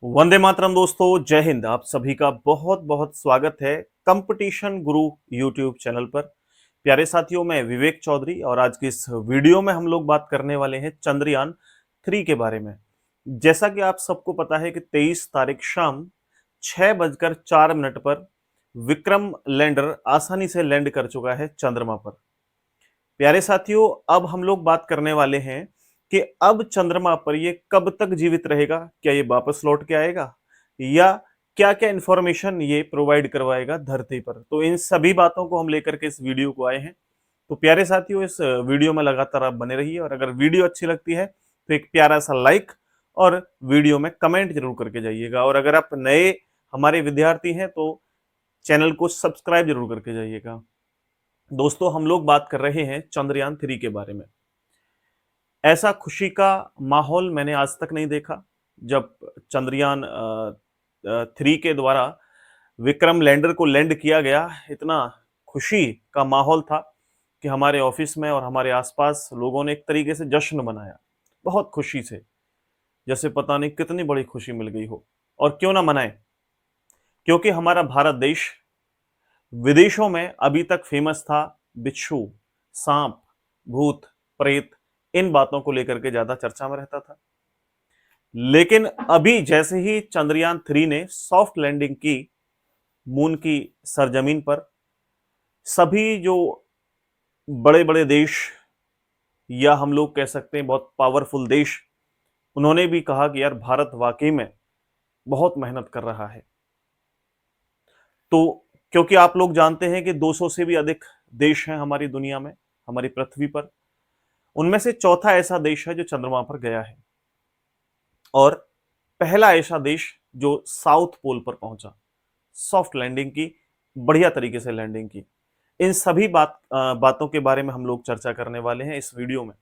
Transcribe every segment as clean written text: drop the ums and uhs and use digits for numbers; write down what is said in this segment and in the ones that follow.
वंदे मातरम दोस्तों, जय हिंद। आप सभी का बहुत बहुत स्वागत है कंपटीशन गुरु यूट्यूब चैनल पर। प्यारे साथियों, मैं विवेक चौधरी और आज की इस वीडियो में हम लोग बात करने वाले हैं चंद्रयान 3 के बारे में। जैसा कि आप सबको पता है कि 23 तारीख शाम 6:04 पर विक्रम लैंडर आसानी से लैंड कर चुका है चंद्रमा पर। प्यारे साथियों, अब हम लोग बात करने वाले हैं कि अब चंद्रमा पर ये कब तक जीवित रहेगा। क्या ये वापस लौट के आएगा या क्या क्या इंफॉर्मेशन ये प्रोवाइड करवाएगा धरती पर। तो इन सभी बातों को हम लेकर के इस वीडियो को आए हैं। तो प्यारे साथियों, इस वीडियो में लगातार आप बने रहिए और अगर वीडियो अच्छी लगती है तो एक प्यारा सा लाइक और वीडियो में कमेंट जरूर करके जाइएगा। और अगर आप नए हमारे विद्यार्थी हैं तो चैनल को सब्सक्राइब जरूर करके जाइएगा। दोस्तों, हम लोग बात कर रहे हैं चंद्रयान 3 के बारे में। ऐसा खुशी का माहौल मैंने आज तक नहीं देखा जब चंद्रयान 3 के द्वारा विक्रम लैंडर को लैंड किया गया। इतना खुशी का माहौल था कि हमारे ऑफिस में और हमारे आसपास लोगों ने एक तरीके से जश्न मनाया, बहुत खुशी से, जैसे पता नहीं कितनी बड़ी खुशी मिल गई हो। और क्यों ना मनाएं, क्योंकि हमारा भारत देश विदेशों में अभी तक फेमस था बिच्छू, सांप, भूत, प्रेत, इन बातों को लेकर के ज्यादा चर्चा में रहता था। लेकिन अभी जैसे ही चंद्रयान 3 ने सॉफ्ट लैंडिंग की मून की सरजमीन पर, सभी जो बड़े बड़े देश या हम लोग कह सकते हैं बहुत पावरफुल देश, उन्होंने भी कहा कि यार भारत वाकई में बहुत मेहनत कर रहा है। तो क्योंकि आप लोग जानते हैं कि 200 से भी अधिक देश हैं हमारी दुनिया में, हमारी पृथ्वी पर, उनमें से चौथा ऐसा देश है जो चंद्रमा पर गया है और पहला ऐसा देश जो साउथ पोल पर पहुंचा, सॉफ्ट लैंडिंग की, बढ़िया तरीके से लैंडिंग की। इन सभी बातों के बारे में हम लोग चर्चा करने वाले हैं इस वीडियो में।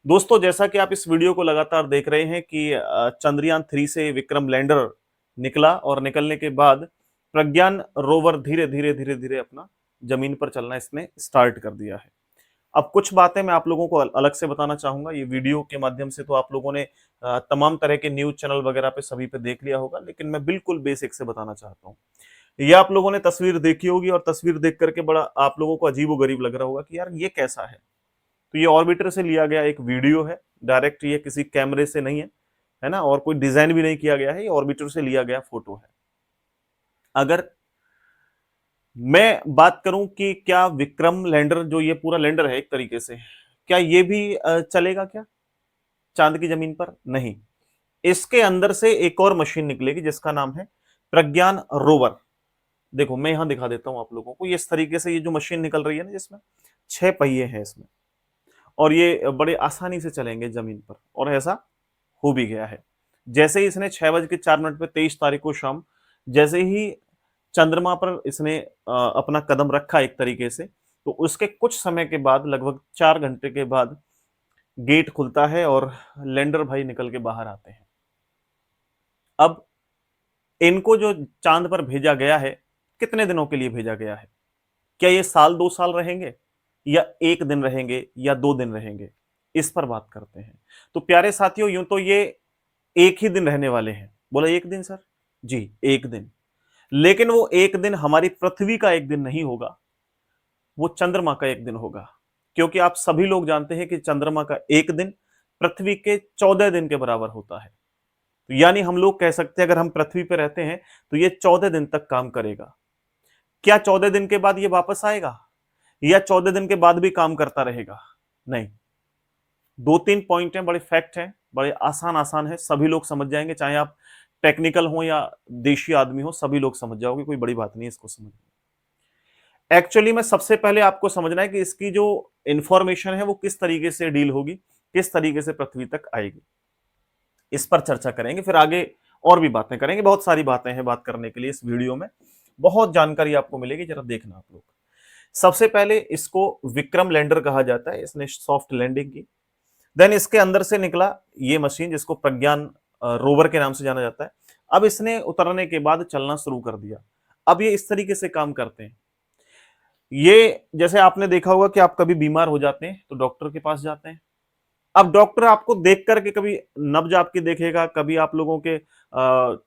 दोस्तों, जैसा कि आप इस वीडियो को लगातार देख रहे हैं कि चंद्रयान 3 से विक्रम लैंडर निकला और निकलने के बाद प्रज्ञान रोवर धीरे धीरे धीरे धीरे अपना जमीन पर चलना इसने स्टार्ट कर दिया है। अब कुछ बातें मैं आप लोगों को अलग से बताना चाहूंगा। ये वीडियो के माध्यम से तो आप लोगों ने तमाम तरह के न्यूज चैनल वगैरह पे सभी पे देख लिया होगा, लेकिन मैं बिल्कुल बेसिक से बताना चाहता हूँ। ये आप लोगों ने तस्वीर देखी होगी और तस्वीर देख करके बड़ा आप लोगों को अजीबोगरीब लग रहा होगा कि यार ये कैसा है। तो ये ऑर्बिटर से लिया गया एक वीडियो है, डायरेक्ट, ये किसी कैमरे से नहीं है ना, और कोई डिजाइन भी नहीं किया गया है, ये ऑर्बिटर से लिया गया फोटो है। अगर मैं बात करूं कि क्या विक्रम लैंडर, जो ये पूरा लैंडर है एक तरीके से, क्या ये भी चलेगा क्या चांद की जमीन पर? नहीं। इसके अंदर से एक और मशीन निकलेगी जिसका नाम है प्रज्ञान रोवर। देखो, मैं यहां दिखा देता हूं आप लोगों को। ये इस तरीके से ये जो मशीन निकल रही है ना, जिसमें 6 पहिए हैं इसमें, और ये बड़े आसानी से चलेंगे जमीन पर, और ऐसा हो भी गया है। जैसे ही इसने 6:04 पे 23 तारीख को शाम, जैसे ही चंद्रमा पर इसने अपना कदम रखा एक तरीके से, तो उसके कुछ समय के बाद, लगभग 4 घंटे के बाद, गेट खुलता है और लैंडर भाई निकल के बाहर आते हैं। अब इनको जो चांद पर भेजा गया है, कितने दिनों के लिए भेजा गया है? क्या ये साल 2 साल रहेंगे या एक दिन रहेंगे या 2 दिन रहेंगे? इस पर बात करते हैं। तो प्यारे साथियों, यूं तो ये एक ही दिन रहने वाले हैं। बोला एक दिन सर? जी, एक दिन। लेकिन वो एक दिन हमारी पृथ्वी का एक दिन नहीं होगा, वो चंद्रमा का एक दिन होगा। क्योंकि आप सभी लोग जानते हैं कि चंद्रमा का एक दिन पृथ्वी के 14 दिन के बराबर होता है। तो यानी हम लोग कह सकते हैं, अगर हम पृथ्वी पर रहते हैं तो ये 14 दिन तक काम करेगा। क्या 14 दिन के बाद ये वापस आएगा या 14 दिन के बाद भी काम करता रहेगा? नहीं। 2-3 पॉइंट हैं, बड़े फैक्ट हैं, बड़े आसान आसान है, सभी लोग समझ जाएंगे, चाहे आप टेक्निकल हो या देशी आदमी हो, सभी लोग समझ जाओगे, कोई बड़ी बात नहीं है इसको समझ। एक्चुअली में सबसे पहले आपको समझना है कि इसकी जो इंफॉर्मेशन है वो किस तरीके से डील होगी, किस तरीके से पृथ्वी तक आएगी। इस पर चर्चा करेंगे, फिर आगे और भी बातें करेंगे। बहुत सारी बातें हैं बात करने के लिए इस वीडियो में, बहुत जानकारी आपको मिलेगी, जरा देखना आप लोग। सबसे पहले इसको विक्रम लैंडर कहा जाता है, इसने सॉफ्ट लैंडिंग की। देन इसके अंदर से निकला ये मशीन जिसको प्रज्ञान रोवर के नाम से जाना जाता है। अब इसने उतरने के बाद चलना शुरू कर दिया। अब ये इस तरीके से काम करते हैं। ये जैसे आपने देखा होगा कि आप कभी बीमार हो जाते हैं तो डॉक्टर के पास जाते हैं। अब डॉक्टर आपको देख करके कभी नब्ज आपकी देखेगा, कभी आप लोगों के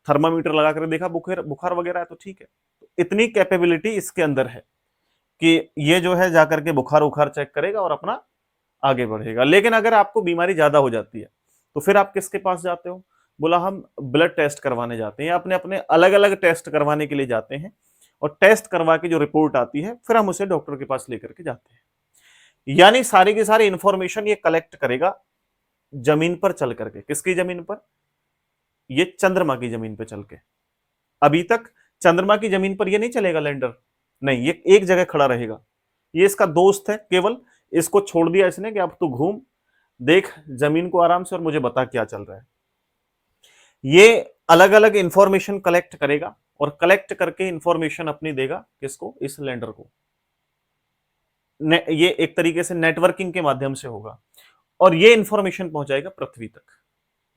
थर्मामीटर लगा कर देखा बुखार बुखार वगैरह है तो ठीक है। इतनी कैपेबिलिटी इसके अंदर है कि ये जो है जाकर के बुखार उखार चेक करेगा और अपना आगे बढ़ेगा। लेकिन अगर आपको बीमारी ज्यादा हो जाती है तो फिर आप किसके पास जाते हो? बोला हम ब्लड टेस्ट करवाने जाते हैं या अपने अपने अलग अलग टेस्ट करवाने के लिए जाते हैं, और टेस्ट करवा के जो रिपोर्ट आती है फिर हम उसे डॉक्टर के पास लेकर के जाते हैं। यानी सारी की सारी इंफॉर्मेशन ये कलेक्ट करेगा जमीन पर चल करके। किसकी जमीन पर? ये चंद्रमा की जमीन पर चल के। अभी तक चंद्रमा की जमीन पर ये नहीं चलेगा लैंडर, नहीं, ये एक जगह खड़ा रहेगा। ये इसका दोस्त है केवल, इसको छोड़ दिया इसने कि अब तू घूम देख जमीन को आराम से और मुझे बता क्या चल रहा है। ये अलग अलग इंफॉर्मेशन कलेक्ट करेगा और कलेक्ट करके इंफॉर्मेशन अपनी देगा किसको? इस लैंडर को। ये एक तरीके से नेटवर्किंग के माध्यम से होगा और ये इंफॉर्मेशन पहुंचाएगा पृथ्वी तक।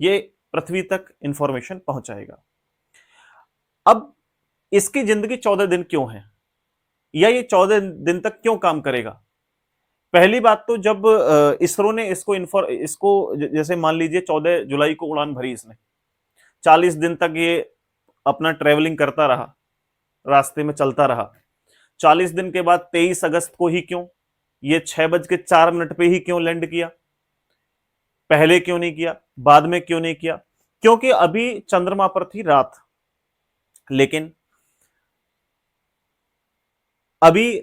ये पृथ्वी तक इंफॉर्मेशन पहुंचाएगा। अब इसकी जिंदगी 14 दिन क्यों है, या ये 14 दिन तक क्यों काम करेगा? पहली बात तो जब इसरो ने इसको जैसे मान लीजिए 14 जुलाई को उड़ान भरी इसने, 40 दिन तक ये अपना ट्रेवलिंग करता रहा, रास्ते में चलता रहा। 40 दिन के बाद 23 अगस्त को ही क्यों ये 6:04 पे ही क्यों लैंड किया? पहले क्यों नहीं किया, बाद में क्यों नहीं किया? क्योंकि अभी चंद्रमा पर थी रात, लेकिन अभी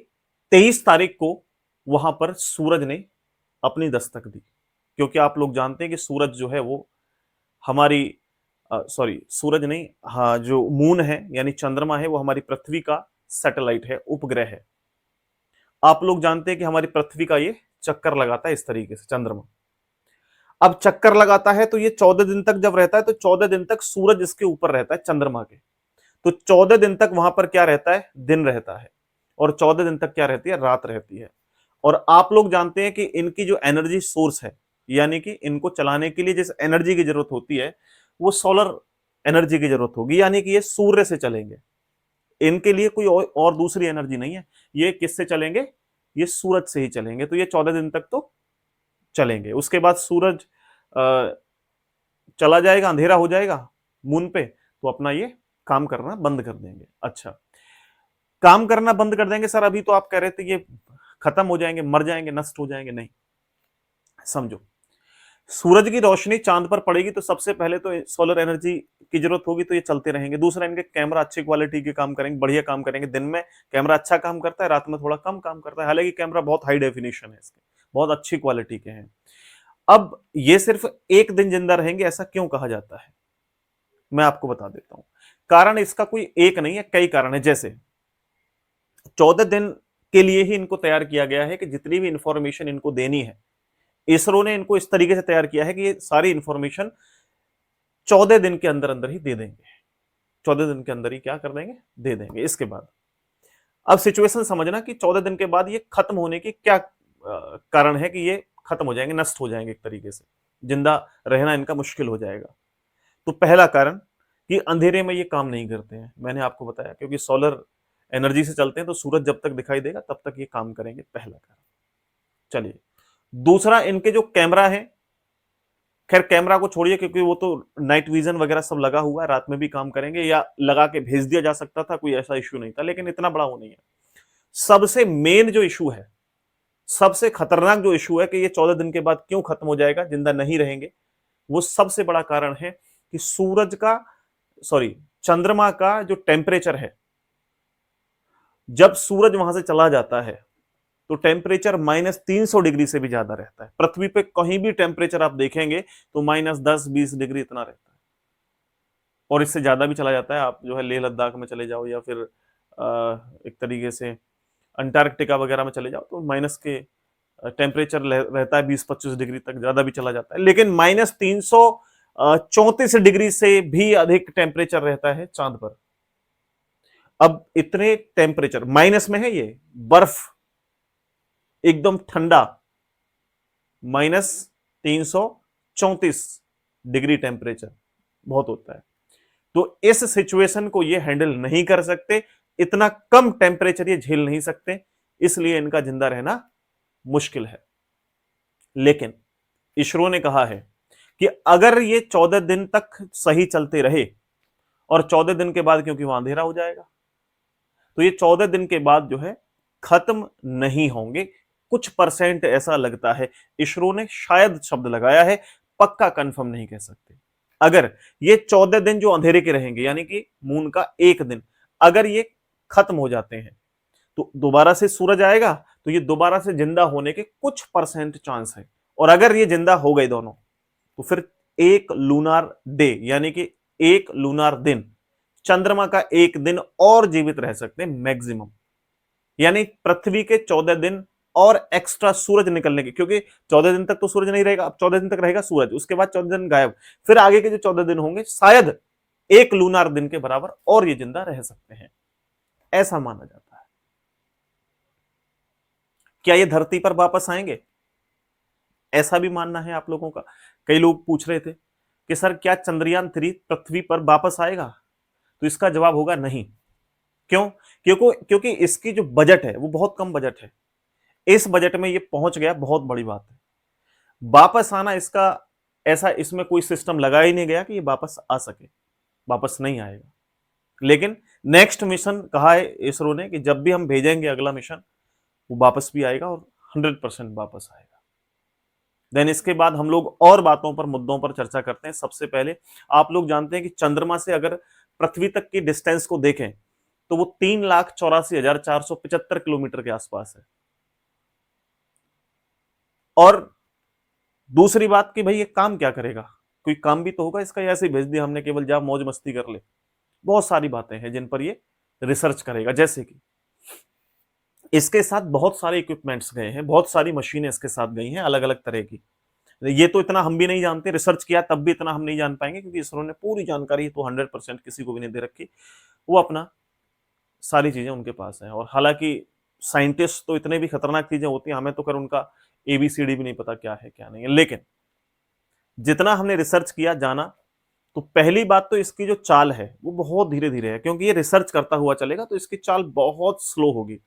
23 तारीख को वहां पर सूरज ने अपनी दस्तक दी। क्योंकि आप लोग जानते हैं कि सूरज जो है वो हमारी सॉरी सूरज नहीं, हाँ, जो मून है यानी चंद्रमा है वो हमारी पृथ्वी का सैटेलाइट है, उपग्रह है। आप लोग जानते हैं कि हमारी पृथ्वी का ये चक्कर लगाता है इस तरीके से चंद्रमा। अब चक्कर लगाता है तो ये 14 दिन तक जब रहता है तो 14 दिन तक सूरज इसके ऊपर रहता है चंद्रमा के। तो 14 दिन तक वहां पर क्या रहता है? दिन रहता है। और 14 दिन तक क्या रहती है? रात रहती है। और आप लोग जानते हैं कि इनकी जो एनर्जी सोर्स है, यानी कि इनको चलाने के लिए जिस एनर्जी की जरूरत होती है वो सोलर एनर्जी की जरूरत होगी, यानी कि ये सूर्य से चलेंगे। इनके लिए कोई और दूसरी एनर्जी नहीं है। ये किससे चलेंगे? ये सूरज से ही चलेंगे। तो ये 14 दिन तक तो चलेंगे। उसके बाद सूरज चला जाएगा, अंधेरा हो जाएगा मून पे, तो अपना ये काम करना बंद कर देंगे। अच्छा, काम करना बंद कर देंगे सर, अभी तो आप कह रहे थे ये खत्म हो जाएंगे, मर जाएंगे, नष्ट हो जाएंगे। नहीं, समझो, सूरज की रोशनी चांद पर पड़ेगी तो सबसे पहले तो सोलर एनर्जी की जरूरत होगी, तो ये चलते रहेंगे। दूसरा, इनके कैमरा अच्छी क्वालिटी के काम करेंगे, बढ़िया काम करेंगे। दिन में कैमरा अच्छा काम करता है, रात में थोड़ा कम काम करता है। हालांकि कैमरा बहुत हाई डेफिनेशन है इसके, बहुत अच्छी क्वालिटी के हैं। अब ये सिर्फ एक दिन जिंदा रहेंगे ऐसा क्यों कहा जाता है, मैं आपको बता देता हूं। कारण इसका कोई एक नहीं है, कई कारण है। जैसे 14 दिन के लिए ही इनको तैयार किया गया है कि जितनी भी इंफॉर्मेशन इनको देनी है, इसरो ने इनको इस तरीके से तैयार किया है कि ये सारी इंफॉर्मेशन 14 दिन के अंदर अंदर ही दे देंगे। 14 दिन के अंदर ही क्या कर देंगे? दे देंगे। इसके बाद अब सिचुएशन समझना कि 14 दिन के बाद ये खत्म होने की क्या कारण है कि ये खत्म हो जाएंगे, नष्ट हो जाएंगे, एक तरीके से जिंदा रहना इनका मुश्किल हो जाएगा। तो पहला कारण कि अंधेरे में ये काम नहीं करते हैं, मैंने आपको बताया, क्योंकि सोलर एनर्जी से चलते हैं तो सूरज जब तक दिखाई देगा तब तक ये काम करेंगे, पहला कारण। चलिए, दूसरा, इनके जो कैमरा है, खैर कैमरा को छोड़िए क्योंकि वो तो नाइट विजन वगैरह सब लगा हुआ है, रात में भी काम करेंगे, या लगा के भेज दिया जा सकता था, कोई ऐसा इश्यू नहीं था, लेकिन इतना बड़ा वो नहीं है। सबसे मेन जो इशू है, सबसे खतरनाक जो इशू है कि ये 14 दिन के बाद क्यों खत्म हो जाएगा, जिंदा नहीं रहेंगे, वो सबसे बड़ा कारण है कि सूरज का चंद्रमा का जो टेम्परेचर है, जब सूरज वहां से चला जाता है तो टेम्परेचर -300 डिग्री से भी ज्यादा रहता है। पृथ्वी पे कहीं भी टेम्परेचर आप देखेंगे तो -10-20 डिग्री इतना रहता है, और इससे ज्यादा भी चला जाता है। आप जो है लेह लद्दाख में चले जाओ या फिर एक तरीके से अंटार्कटिका वगैरह में चले जाओ तो माइनस के टेम्परेचर रहता है, 20-25 डिग्री तक, ज्यादा भी चला जाता है। लेकिन -334 डिग्री से भी अधिक टेम्परेचर रहता है चांद पर। अब इतने टेम्परेचर माइनस में है, ये बर्फ एकदम ठंडा, -334 डिग्री टेम्परेचर बहुत होता है। तो इस सिचुएशन को ये हैंडल नहीं कर सकते, इतना कम टेम्परेचर ये झेल नहीं सकते, इसलिए इनका जिंदा रहना मुश्किल है। लेकिन इसरो ने कहा है कि अगर ये 14 दिन तक सही चलते रहे, और 14 दिन के बाद क्योंकि वहां अंधेरा हो जाएगा, तो ये 14 दिन के बाद जो है खत्म नहीं होंगे। कुछ परसेंट ऐसा लगता है, इसरो ने शायद शब्द लगाया है, पक्का कंफर्म नहीं कह सकते। अगर ये 14 दिन जो अंधेरे के रहेंगे, यानी कि मून का एक दिन अगर ये खत्म हो जाते हैं, तो दोबारा से सूरज आएगा, तो ये दोबारा से जिंदा होने के कुछ परसेंट चांस है। और अगर ये जिंदा हो गए दोनों, तो फिर एक लूनार डे, यानी कि एक लूनार दिन, चंद्रमा का एक दिन और जीवित रह सकते हैं मैक्सिमम। यानी पृथ्वी के 14 दिन और एक्स्ट्रा सूरज निकलने के, क्योंकि 14 दिन तक तो सूरज नहीं रहेगा, अब 14 दिन तक रहेगा सूरज, उसके बाद 14 दिन गायब, फिर आगे के जो 14 दिन होंगे शायद एक लूनार दिन के बराबर और ये जिंदा रह सकते हैं, ऐसा माना जाता है। क्या ये धरती पर वापस आएंगे, ऐसा भी मानना है आप लोगों का। कई लोग पूछ रहे थे कि सर क्या चंद्रयान 3 पृथ्वी पर वापस आएगा, तो इसका जवाब होगा नहीं। क्यों? क्योंकि इसकी जो बजट है वो बहुत कम बजट है, इस बजट में ये पहुंच गया, बहुत बड़ी बात है। वापस आना इसका ऐसा, इसमें कोई सिस्टम लगा ही नहीं गया कि ये वापस आ सके, वापस नहीं आएगा। लेकिन नेक्स्ट मिशन कहा है इसरो ने कि जब भी हम भेजेंगे अगला मिशन, वो वापस भी आएगा और 100% वापस आएगा। देन इसके बाद हम लोग और बातों पर, मुद्दों पर चर्चा करते हैं। सबसे पहले आप लोग जानते हैं कि चंद्रमा से अगर पृथ्वी तक की डिस्टेंस को देखें तो वो 3,84,475 किलोमीटर के आसपास है। और दूसरी बात कि भाई ये काम क्या करेगा, कोई काम भी तो होगा इसका, ऐसे ही भेज दिया हमने केवल जा मौज मस्ती कर ले। बहुत सारी बातें हैं जिन पर ये रिसर्च करेगा, जैसे कि इसके साथ बहुत सारे इक्विपमेंट्स गए हैं, बहुत सारी मशीनें इसके साथ गई हैं अलग अलग तरह की। ये तो इतना हम भी नहीं जानते, रिसर्च किया तब भी इतना हम नहीं जान पाएंगे, क्योंकि इसरो ने पूरी जानकारी तो 100% किसी को भी नहीं दे रखी। वो अपना सारी चीजें उनके पास है। और हालांकि साइंटिस्ट तो इतने भी खतरनाक चीजें होती हैं, हमें तो कर उनका एबीसीडी भी नहीं पता क्या है क्या नहीं है। लेकिन जितना हमने रिसर्च किया, जाना, तो पहली बात तो इसकी जो चाल है वो बहुत धीरे धीरे है, क्योंकि ये रिसर्च करता हुआ चलेगा तो इसकी चाल बहुत स्लो होगी।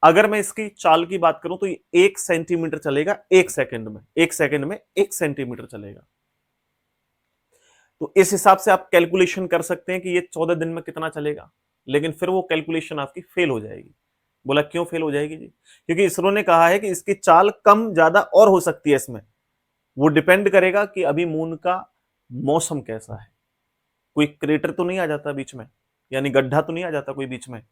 अगर मैं इसकी चाल की बात करूं तो ये 1 सेंटीमीटर चलेगा 1 सेकंड में, 1 सेकंड में 1 सेंटीमीटर चलेगा। तो इस हिसाब से आप कैलकुलेशन कर सकते हैं कि ये 14 दिन में कितना चलेगा। लेकिन फिर वो कैलकुलेशन आपकी फेल हो जाएगी। बोला क्यों फेल हो जाएगी जी? क्योंकि इसरो ने कहा है कि इसकी चाल कम ज्यादा और हो सकती है इसमें। वो डिपेंड करेगा कि अभी मून का मौसम कैसा है। कोई क्रेटर तो नहीं आ जाता बीच में, यानी गड्ढा तो नहीं आ जाता कोई बीच में,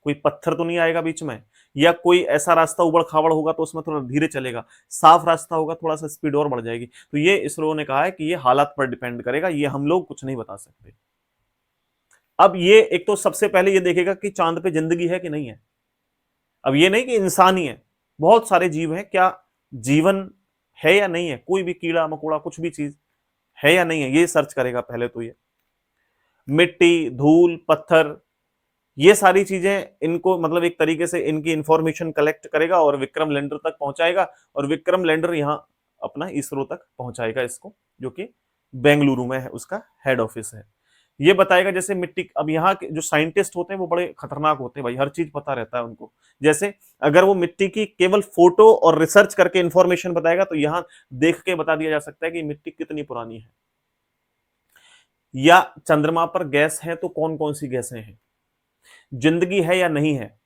कोई पत्थर तो नहीं आएगा बीच में, या कोई ऐसा रास्ता उबड़ खाबड़ होगा तो उसमें थोड़ा धीरे चलेगा, साफ रास्ता होगा थोड़ा सा स्पीड और बढ़ जाएगी। तो ये इसरो ने कहा है कि ये हालात पर डिपेंड करेगा, ये हम लोग कुछ नहीं बता सकते। अब ये एक तो सबसे पहले ये देखेगा कि चांद पे जिंदगी है कि नहीं है। अब ये नहीं कि इंसान ही है, बहुत सारे जीव हैं, क्या जीवन है या नहीं है, कोई भी कीड़ा मकोड़ा कुछ भी चीज है या नहीं है, ये सर्च करेगा पहले। तो ये मिट्टी, धूल, पत्थर, ये सारी चीजें इनको मतलब एक तरीके से इनकी इंफॉर्मेशन कलेक्ट करेगा और विक्रम लैंडर तक पहुंचाएगा, और विक्रम लैंडर यहां अपना इसरो तक पहुंचाएगा इसको, जो कि बेंगलुरु में है, उसका हेड ऑफिस है। ये बताएगा जैसे मिट्टी, अब यहाँ के जो साइंटिस्ट होते हैं वो बड़े खतरनाक होते हैं भाई, हर चीज पता रहता है उनको। जैसे अगर वो मिट्टी की केवल फोटो और रिसर्च करके इंफॉर्मेशन बताएगा, तो यहां देख के बता दिया जा सकता है कि मिट्टी कितनी पुरानी है, या चंद्रमा पर गैस है तो कौन कौन सी गैसें हैं, जिंदगी है या नहीं है,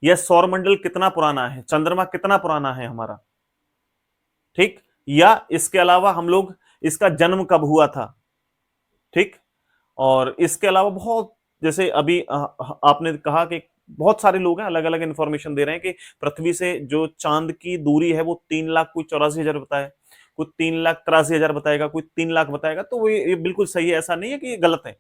यह सौरमंडल कितना पुराना है, चंद्रमा कितना पुराना है हमारा, ठीक, या इसके अलावा हम लोग इसका जन्म कब हुआ था, ठीक। और इसके अलावा बहुत, जैसे अभी आपने कहा कि बहुत सारे लोग हैं अलग अलग इंफॉर्मेशन दे रहे हैं कि पृथ्वी से जो चांद की दूरी है वो 3,84,000 बताया, कोई 3,83,000 बताएगा, कोई 3 लाख बताएगा। तो वो ये बिल्कुल सही है, ऐसा नहीं है कि ये गलत है,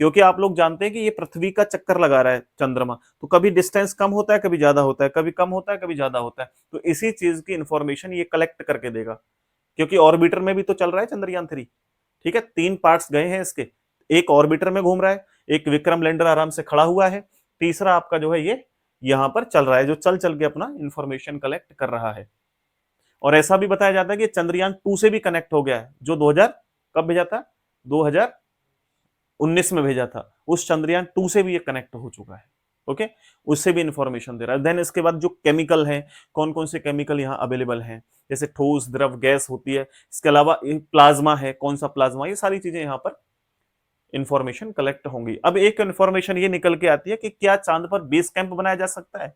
क्योंकि आप लोग जानते हैं कि ये पृथ्वी का चक्कर लगा रहा है चंद्रमा, तो कभी डिस्टेंस कम होता है, कभी ज्यादा होता है, कभी कम होता है, कभी ज्यादा होता है। तो इसी चीज की इंफॉर्मेशन ये कलेक्ट करके देगा, क्योंकि ऑर्बिटर में भी तो चल रहा है चंद्रयान 3, ठीक है। 3 पार्ट्स गए हैं इसके, एक ऑर्बिटर में घूम रहा है, एक विक्रम लैंडर आराम से खड़ा हुआ है, तीसरा आपका जो है ये यहां पर चल रहा है, जो चल चल के अपना इंफॉर्मेशन कलेक्ट कर रहा है। और ऐसा भी बताया जाता है कि चंद्रयान 2 से भी कनेक्ट हो गया है, जो 2000 कब भेजा था, 2019 में भेजा था, उस चंद्रयान 2 से भी ये कनेक्ट हो चुका है। ओके, उससे भी इंफॉर्मेशन दे रहा है। देन इसके बाद जो केमिकल है, कौन कौन से केमिकल यहाँ अवेलेबल हैं, जैसे ठोस, द्रव, गैस होती है, इसके अलावा प्लाज्मा है, कौन सा प्लाज्मा, ये सारी चीजें यहाँ पर इंफॉर्मेशन कलेक्ट होंगी। अब एक इंफॉर्मेशन ये निकल के आती है कि क्या चांद पर बेस कैंप बनाया जा सकता है।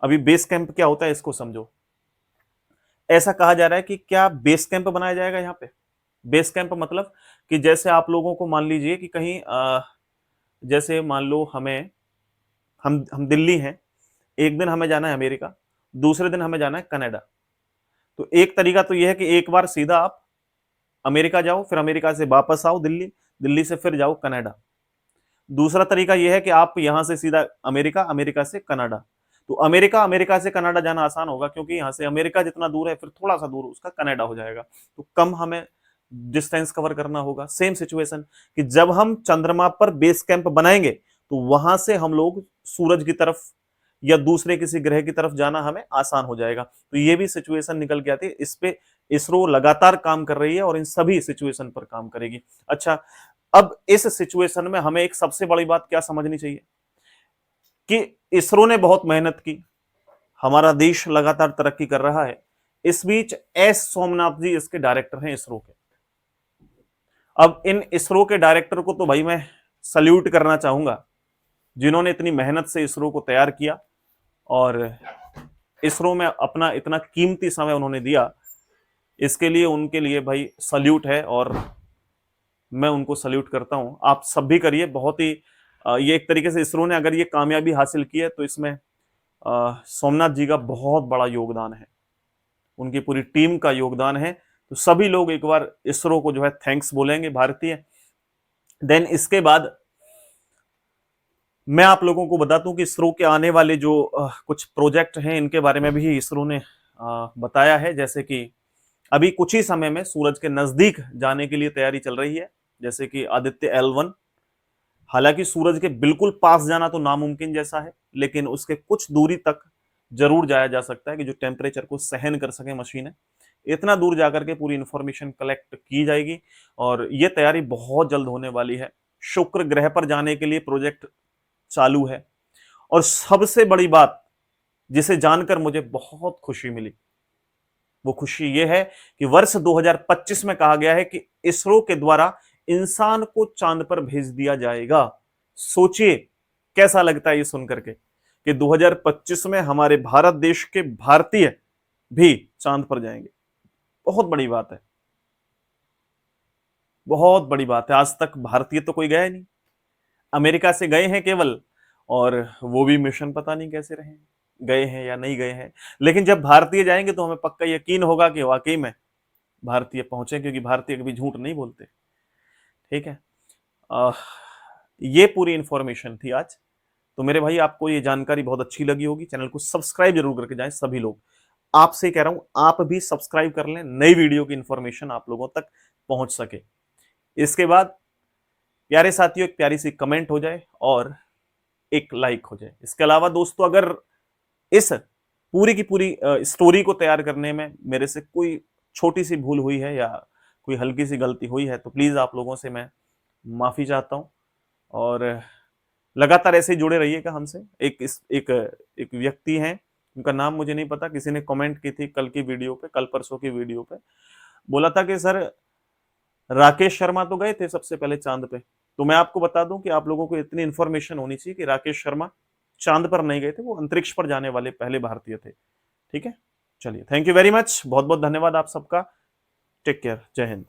अभी बेस कैंप क्या होता है इसको समझो। ऐसा कहा जा रहा है कि क्या बेस कैंप बनाया जाएगा यहाँ पे। बेस कैंप मतलब कि जैसे आप लोगों को मान लीजिए कि कहीं जैसे मान लो हमें, हम दिल्ली हैं, एक दिन हमें जाना है अमेरिका, दूसरे दिन हमें जाना है कनाडा। तो एक तरीका तो यह है कि एक बार सीधा आप अमेरिका जाओ, फिर अमेरिका से वापस आओ दिल्ली, दिल्ली से फिर जाओ कनाडा। दूसरा तरीका यह है कि आप यहां से सीधा अमेरिका, अमेरिका से कनाडा। तो अमेरिका, अमेरिका से कनाडा जाना आसान होगा क्योंकि यहां से अमेरिका जितना दूर है फिर थोड़ा सा दूर उसका कनाडा हो जाएगा, तो कम हमें डिस्टेंस कवर करना होगा। सेम सिचुएशन कि जब हम चंद्रमा पर बेस कैंप बनाएंगे तो वहां से हम लोग सूरज की तरफ या दूसरे किसी ग्रह की तरफ जाना हमें आसान हो जाएगा। तो ये भी सिचुएशन निकल के आती है। इस पे इसरो लगातार काम कर रही है और इन सभी सिचुएशन पर काम करेगी। अच्छा, अब इस सिचुएशन में हमें एक सबसे बड़ी बात क्या समझनी चाहिए कि इसरो ने बहुत मेहनत की, हमारा देश लगातार तरक्की कर रहा है। इस बीच एस सोमनाथ जी इसके डायरेक्टर हैं इसरो के। अब इन इसरो के डायरेक्टर को तो भाई मैं सल्यूट करना चाहूंगा, जिन्होंने इतनी मेहनत से इसरो को तैयार किया और इसरो में अपना इतना कीमती समय उन्होंने दिया। इसके लिए उनके लिए भाई सल्यूट है और मैं उनको सल्यूट करता हूं। आप सब भी करिए। बहुत ही ये एक तरीके से इसरो ने अगर ये कामयाबी हासिल की है तो इसमें सोमनाथ जी का बहुत बड़ा योगदान है, उनकी पूरी टीम का योगदान है। तो सभी लोग एक बार इसरो को जो है थैंक्स बोलेंगे भारतीय। देन इसके बाद मैं आप लोगों को बता दूं कि इसरो के आने वाले जो कुछ प्रोजेक्ट हैं इनके बारे में भी इसरो ने बताया है। जैसे कि अभी कुछ ही समय में सूरज के नजदीक जाने के लिए तैयारी चल रही है, जैसे कि आदित्य L1। हालांकि सूरज के बिल्कुल पास जाना तो नामुमकिन जैसा है, लेकिन उसके कुछ दूरी तक जरूर जाया जा सकता है कि जो टेम्परेचर को सहन कर सके मशीनें। इतना दूर जाकर के पूरी इंफॉर्मेशन कलेक्ट की जाएगी और ये तैयारी बहुत जल्द होने वाली है। शुक्र ग्रह पर जाने के लिए प्रोजेक्ट चालू है। और सबसे बड़ी बात जिसे जानकर मुझे बहुत खुशी मिली, वो खुशी ये है कि वर्ष 2025 में कहा गया है कि इसरो के द्वारा इंसान को चांद पर भेज दिया जाएगा। सोचिए कैसा लगता है ये सुनकर के कि 2025 में हमारे भारत देश के भारतीय भी चांद पर जाएंगे। बहुत बड़ी बात है, बहुत बड़ी बात है। आज तक भारतीय तो कोई गया ही नहीं, अमेरिका से गए हैं केवल, और वो भी मिशन पता नहीं कैसे रहे, गए हैं या नहीं गए हैं। लेकिन जब भारतीय जाएंगे तो हमें पक्का यकीन होगा कि वाकई में भारतीय पहुंचे, क्योंकि भारतीय कभी झूठ नहीं बोलते। ठीक है, ये पूरी इंफॉर्मेशन थी आज। तो मेरे भाई आपको ये जानकारी बहुत अच्छी लगी होगी। चैनल को सब्सक्राइब जरूर करके जाएं सभी लोग। आपसे कह रहा हूं आप भी सब्सक्राइब कर लें, नई वीडियो की इंफॉर्मेशन आप लोगों तक पहुंच सके। इसके बाद प्यारे साथियों एक प्यारी सी कमेंट हो जाए और एक लाइक हो जाए। इसके अलावा दोस्तों अगर इस पूरी की पूरी स्टोरी को तैयार करने में मेरे से कोई छोटी सी भूल हुई है या कोई हल्की सी गलती हुई है तो प्लीज आप लोगों से मैं माफी चाहता हूं। और लगातार ऐसे ही जुड़े रहिएगा हमसे। एक व्यक्ति हैं, उनका नाम मुझे नहीं पता, किसी ने कमेंट की थी कल की वीडियो पे, कल परसों की वीडियो पे, बोला था कि सर राकेश शर्मा तो गए थे सबसे पहले चांद पे। तो मैं आपको बता दूं कि आप लोगों को इतनी इंफॉर्मेशन होनी चाहिए कि राकेश शर्मा चांद पर नहीं गए थे, वो अंतरिक्ष पर जाने वाले पहले भारतीय थे। ठीक है, चलिए, थैंक यू वेरी मच, बहुत बहुत धन्यवाद आप सबका। टेक केयर, जय हिंद।